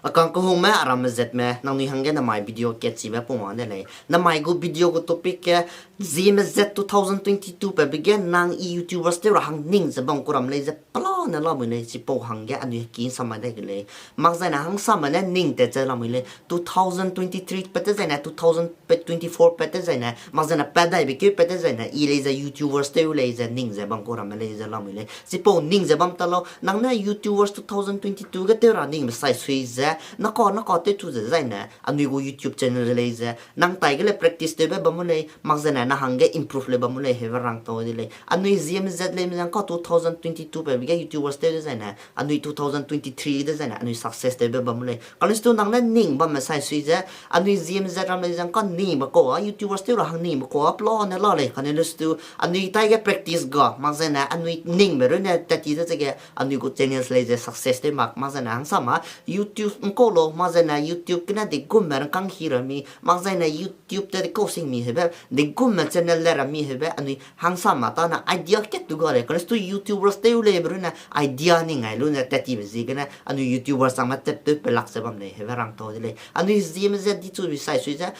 akan ko hong me aram zet me nang ni hangen na mai video ke chi me poma de le na mai go video go topic ke ZMZ 2022 pe begin nang youtubers te hang ning ze bang kuram le ze pala na la mu le chi po hang ge anu ki sama de le mak za na hang sama na ning te ze la mu le 2023 pe te ze na 2024 pe te ze na mak za na pe dai be ke pe te ze na i le ze youtubers te le ze ning ze bang kuram le ze la mu le chi po ning ze bang ta lo nang na youtubers 2022 ge te ra ning sai sui nó có tới chú dạy nè anh nuôi YouTube channel lấy ra năng tay cái là practice để bấm một lấy mặc ra nè nó hàng cái improve lấy bấm một lấy heaven rank tao đi lấy anh nuôi ZMZ lấy mình có 2022 bởi vì cái YouTubers để dạy nè anh nuôi 2023 để dạy nè anh nuôi success để bấm một lấy còn lúc đó năng lên ning bấm mà sai suy ra anh nuôi ZMZ làm lấy rằng con ning mà có YouTubers để là hàng ning mà có upload nè lo lấy còn lúc đó anh nuôi tay cái practice go mặc ra nè anh nuôi ning mà rồi nè tại chỉ là cái anh nuôi cái channel lấy ra success để mặc ra nè hàng sama YouTube ko lo ma na YouTube kena de gum mer kang hira mi ma na YouTube te ko sing mi hebe de gum channel la mi hebe ani hang sa ma ta na idea ke tu gore kan stu YouTubers te ule bru na idea ni ngai lu na ta ti zi gena ani YouTubers sa ma te te pelak se bam ne hebe rang to le ani ZMZ di tu bi sai sui ja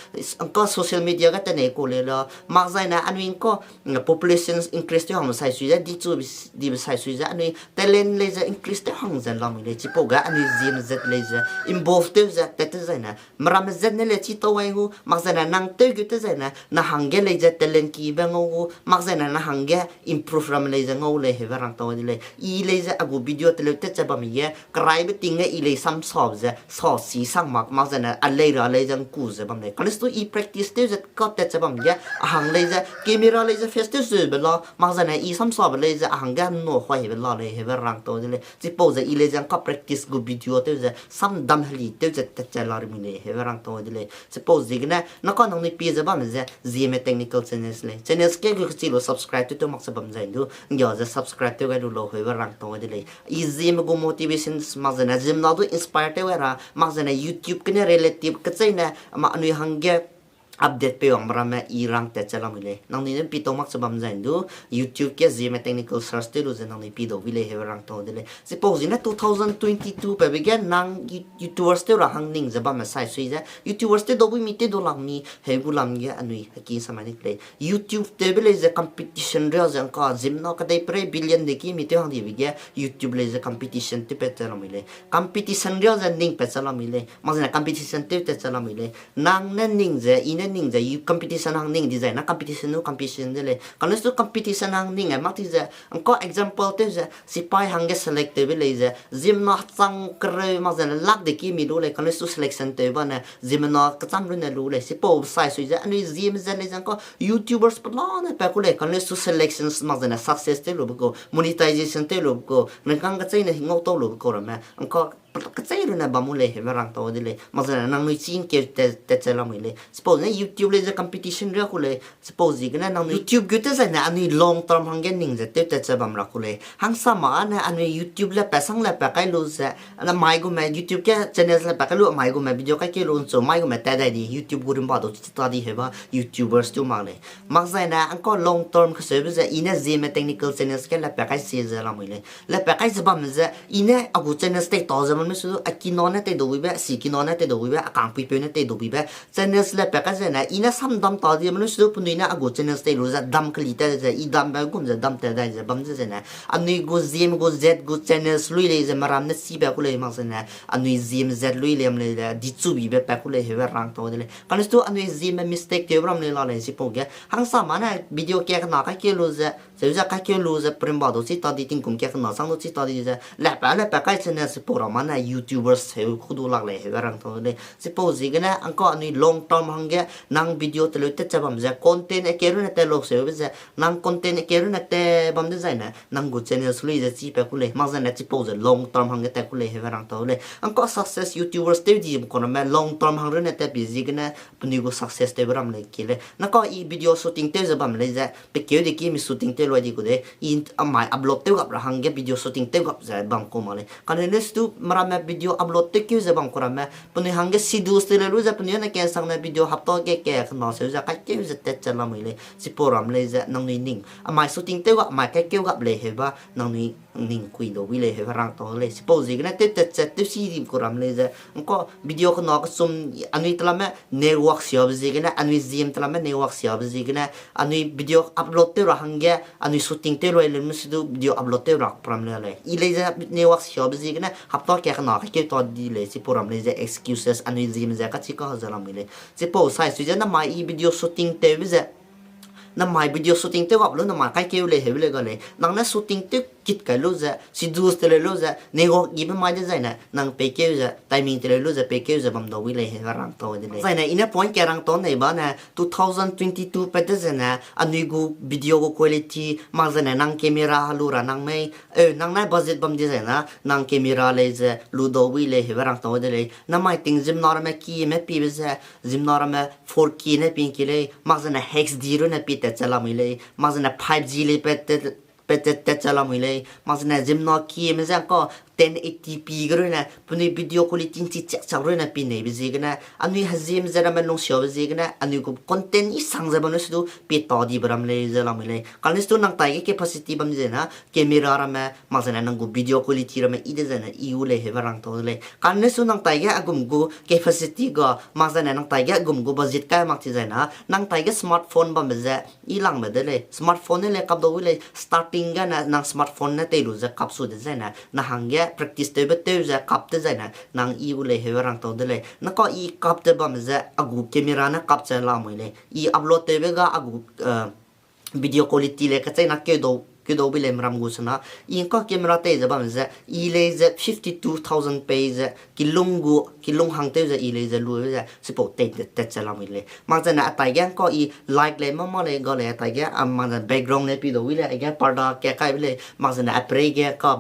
ko social media ga te ne ko le lo ma na ani ko population increase te hang sai sui ja di tu bi di sai sui ja ani talent le ja increase te hang za la mi le chi po ga ani ZMZ le ja involved te za te za na maram zan ne le chi to wai hu mak za na nang te gu te za na hange le za talent ki ba ngo mak za na hange improve ram le za ngo le he rang to le i le za agu video te le te cha ba mi ye krai be ting i le sam sob za so si sang mak za na a le ra le jang ku za bam le kan sto i practice te za ko te cha ba mi ye hang le za camera le za face te su be la mak za na i sam sob le za hanga no hoi be la le he rang to le chi po za i le jang ko practice gu video te za sam dam hli te za te cha la mi le he rang to le suppose digna na ko nang ni pi za ba me za zme technical channels le channels ke gu chi lo subscribe to mak sa bam za ndu ngyo za subscribe te ga lo he rang to le i zme go motivation ma za na zim na do inspire te wa ma za na YouTube ke ne relative ke chai na ma anu hangge update pe ang marama irang te chala mile nang ni pi to mak sabam zain du YouTube ke zme technical search te lu nang ni pi do vile he rang to dele suppose in 2022 pe began nang YouTubers te ra hang ning zaba ma sai sui za YouTubers te do bu mi te do lang mi he bu lam ya anui ki samani play YouTube te bele za competition re za ka zim no ka dai pre billion de ki mi te hang di ge YouTube le za competition te pe chala mile competition re za ning pe chala mile ma za competition te chala mile nang na ning za in ning za you competition hang ning design na competition no competition de le kalau tu competition hang ning mak ti za ko example te za sipai hang ge select te le za zim no chang kre ma za lak de ki mi do le kalau tu selection te ba na zim no ka cham ru na lu le sipo sai su za ani zim za le za ko YouTubers plan na pa ko le kalau tu selections ma za na success te lo ko monetization te lo ko na kang ka chai na hingo to lo ko ra ma ko cái gì rồi nè bà mua lệ mà răng to đi lệ mà giờ năng nuôi chín kia tết chơi làm lệ suppose này YouTube lấy ra competition ra cô lệ suppose gì cái này năng YouTube cái tết này anh nuôi long term hàng cái nín giờ tết chơi bầm ra cô lệ hàng sao mà anh nuôi YouTube là phải sang là phải cái luôn sẽ anh mai của mẹ YouTube cái channel là phải cái luôn mai của mẹ video cái luôn số mai của mẹ tết đây đi YouTube của mình bảo đồ ta đi hết ba YouTubers tu mang lệ mà giờ này anh có long term cái service là ina zime technical channels cái là phải cái gì giờ làm lệ là phải cái gì bầm giờ ina aku channel stay to giờ mình sudah akinona te do bibe sikinona te do bibe akang pi pe na te do bibe channels le pe ka zena ina sam dam ta di manu sudah punuina ago channels te lo za dam kli te za I dam ba gum za dam te da za bam za zena anui go zim go z go channels lui le za maram na si ba ku le ma zena anui zim z lui le am le di chu bibe pa ku le he rang to le kan stu anui zim mistake te bram le la le si po ge hang sa ma na video ke na ka ke lo za za ka ke lo za prim ba do si ta di ting kum ke na sang do si ta di za la pa ka channel si po ra ma na YouTubers he khudu lak le he rang to le suppose gana angko ani long term hangge nang video te te chabam za content e keru na te lok se za nang content e keru na te bam de zaina nang go channel sului za chi pe kule ma za na suppose long term hangge te kule he rang to le angko success YouTubers te di ko na long term hang na te busy gana puni go success te bram le kile na ko I video shooting te za bam le za pe ke de ki mi shooting te lo di ko de in amai upload te gap ra hangge video shooting te gap za bam ko male kan ne stu mara video upload te kyu za bang kora ma puni hange sidu stile lu za puni na ke sang na video hapto ke no se za ka kyu za te chala mai le si poram le za nang ni ning amai shooting te ga ma ka kyu gap le he ba nang ni นิ่งคุยดูวิเลยให้ฝรั่งตัวเลย suppose กันนะเต็มซีดีกุรำเลยจะก็วิดีโอคนนอกซุ่มอันนี้ตละแม่ network เสียบสิกันนะอันนี้ zoom ตละแม่ network เสียบสิกันนะอันนี้วิดีโออัพโหลดเตอร์หังเกะอันนี้ shooting เตอร์เลยเลยมันสุดวิดีโออัพโหลดเตอร์รักพรำเลยอีเลยจะ network เสียบสิกันนะฮับตัวแกกันนอกแค่ตัวดีเลยสิพรำเลยจะ excuses อันนี้ zoom จะก็ชิคก็จะลำเลย suppose ใส่สุดจะนะมาอีวิดีโอ shooting เตอร์วิจะน้ำมันวิดีโอ shooting เตอร์กับรู้น้ำมันใครเกี่ยวเลยเหรอเลยก็เลยนั่งนั่ง shooting เตอร์คิดกันรู้จะสิดูสเตอร์รู้จะเนื้อกีบมันมาจะใจนะนั่งไปเกี่ยวจะ timing เตอร์รู้จะไปเกี่ยวจะบัมดาวิเลยเหรอรังตัวเลยใจนะอินเนอร์ point แกรังตัวไหนบ้างนะ2022เป็นจะนะอันนี้กูวิดีโอกู quality มาจะนะนั่งแคมราฮัลโหลนั่งไม่นั่งนั่ง budget บัมจะใจนะนั่งแคมราเลยจะลูดาวิเลยเหรอรังตัวเลยน้ำมันติ้งจิมนอร์มาคีไม่ปีบจะจิมนอร์มา 4K เนี่ยปีนกี่เลยมาจะนะ HDR เนี่ยปีแต่จะละไม่เลยมาจะนะ 5G เลยเป็ดจะละไม่เลยมาจะนะจิมนอร์คีไม่ใช่ก็ 1080p ก็เลยนะปุ่นวิดีโอคุณลิทิ้งที่จะเลยนะปีนี้ไปสิกันนะอันนี้ฮัซิมจะมันลงเชื่อไปสิกันนะอันนี้กูคอนเทนต์อีสังจะมันสุดปีต่อดีบรามเลยจะละไม่เลยการนี้สุดนั่งตายแค่ capacity บัมจะนะแคมราระมามาจะนะนั่งกูวิดีโอคุณลิที่ระมาอีเดจะนะอีอูเลยเหรอรังตัวเลยการนี้สุดนั่งตายแค่กุมกู capacity ก็มาจะนะนั่งตายแค่กุมกู budget ก็มักจะนะนั่งตายแค่ smartphone บัมจะอีหลังมาเลย smartphone เนี่ยกับดูเลย starting กันนะนั่ง smartphone เนี่ยเตลูจะกับสุดจะนะนั่งหังแค่practice เตบเตอร์จะคับเตอร์ใจนะนางอีวุเลยเหรอรังตัวเลยนักก็อีคับเตอร์บัมจะอากูแคมรานะคับจะลาไม่เลยอีอัพโหลดเตบก็อากูวิดีโอคุณลิที่เลยก็ใจนักเกี่ยวบิเลมรำกุศนะอินก็แคมราเตจะบัมจะอีเลยจะ52,000 page กิลงหังเตจะอีเลยจะรู้จะสิบหกเตจะลาไม่เลยมันจะนะแต่ยังก็อีไลค์เลยมั่งเลยก็เลยแต่ยังมันจะ background เนี่ยปีดูวิเลยไอ้แกปาร์ดาแกใครวิเลยมันจะนะเพลย์แกก็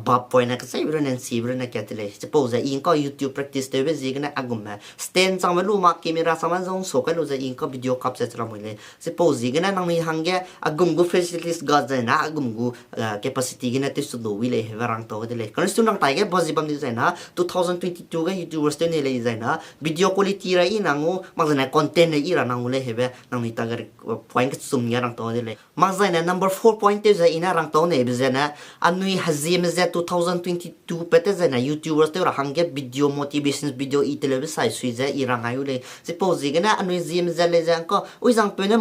บับพอยนะก็ใช่วิเลยนั่นสิวิเลยนะแกติเลยสิบหกจะอินก็ YouTube practice เตจะกันนะอากุมนะสแตนซังไม่รู้มาแคมราซังมันส่งส่งกันรู้จะอินก็วิดีโอคับจะลาไม่เลยสิบหกจะกันนะนั่งมีหังแกอากุมกู facilities ก็จะนะอากุมกู capacity กันนะที่สุดดูวิเลยเหรอรังตัวเลยการนี้สุดนั่งตายแกบอสบัมดีใจนะ2022กัน YouTubers เนี่ยเลยใจนะวิดีโอคุณลิที่ไรนั่งงูมันจะนะ content เนี่ยอีระนั่งงูเลยเหรอนั่งนี่ตั้งแต่ point ก็สุ่มเนี่ยรังตัวเลยมันจะนะ number 4 point เจะอินะรังตัวเนี่ยเป็นจะนะอันนี้ฮัซซิมจะ2022เป็นจะนะ YouTubers เนี่ยรังแกวิดีโอ motivation วิดีโออีเทเลวิสัยสุดจะอีรังอายุเลย suppose กันนะอันนี้ซิมจะเลยจะก็อุ้ยจังเป็นเนี่ย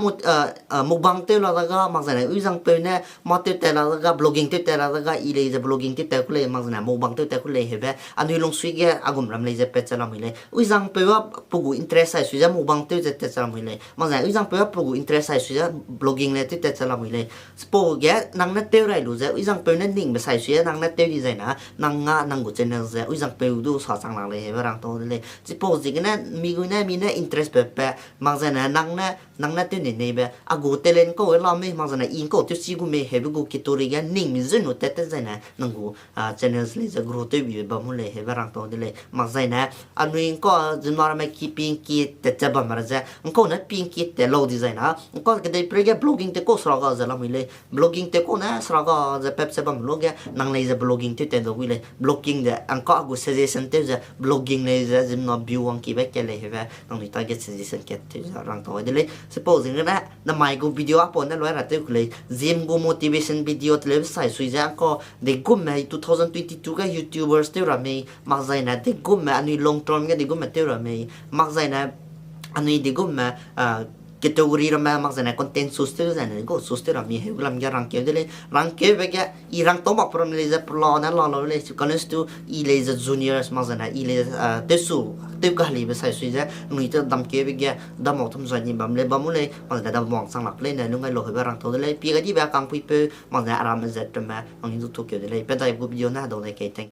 มุกบังเตลาละก็มันจะนะอุ้ยจังเป็นเนี่ยมาเตลาละก็ blogging เตลาละก็อีเลยจะ blogging เตลก็เลยมันจะนะมุกบังเตลก็เลยเหรออันนี้ลงสุดแกอากุมรำเลยจะเป็นจะลำเลยอุ้ยจังเป็นว่าพวกกู interest ใส่สุดจะมุกบังเตลจะจะลำเลยมันจะอุ้ยจังเป็นว่าพวกกู interest ใส่สุดจะ blogging เลยจะลำเลย suppose แกนั่งนัดเตลไรรู้จะอุ้ยจังเป็นเนี่ยนิ่งไปใส่สุดจะนั่งนัดเตลดีใจนะนั่งนั่งกู channel จะอุ้ยจังเป็นดูสอดสังหลังเลยเหรอรังตัวเลย suppose กันนะมีกูเนี่ยมีเนี่ย interest แบบมันจะนะนั่งนัดเตลเนี่ยแบบอากูเตลินก็เวลาไม่มันจะนะอินก็ที่สิกูไม่เห็นกูคิดตัวเองนิ่งมีจะนู่นแต่จะนะนั่งกูchannel เลยจะ grow ตัววิวบ้างเลยเหรอรังตัวเลยมันจะนะอันนี้ก็จะมาไม่คิดพิงคิดแต่จะบ้างมาจะก็นะพิงคิดแต่เราดีใจนะก็ก็ได้เพลย์ blogging แต่ก็สระก็จะละไม่เลย blogging แต่ก็นะสระก็จะเพ็บจะบ้างลูกนั่งเลยจะ blogging แต่ดูวิเลย blogging เดอันก็อากู suggestion แต่จะ blogging เลยจะจะมาบิวอังคีแบบแกเลยเหรอนั่งนี่ target suggestion แกแต่จะรังตัวเลย suppose กันนะน้ำไม่กูวิดีโออัพอนนั่นเลยนะแต่กูเลย Zoom กู motivation video เลยใส่สุดจะก็เด็กกูไม่2022ก็ YouTubers เท่าไรไม่มักใจนะเด็กกูไม่อันนี้ long term ก็เด็กกูไม่เท่าไรไม่มักใจนะอันนี้เด็กกูไม่category เราไม่มักจะนะ content สุดที่จะนะก็สุดที่เรามีให้เรามีรังเกียจเลยรังเกียจไปแค่อีรังโตมาพร้อมเลยจะปลอนะเราเลยสุกันสุดอีเลยจะ juniors มักจะนะอีเลยเตสุเตก็หลีไปใส่สุดจะนุ่ยจะดำเกียจไปแค่ดำหมอกทำส่วนยิ่งบัมเลยบัมเลยมักจะดำหมอกสังหลักเลยนะลุงไงเราให้รังโตเลยปีกันที่แบบกางปีเปมักจะอารามจะทำมาบางทีทุกเกี่ยวเลยเป็นแต่บุบยอนะโดนเลยแค่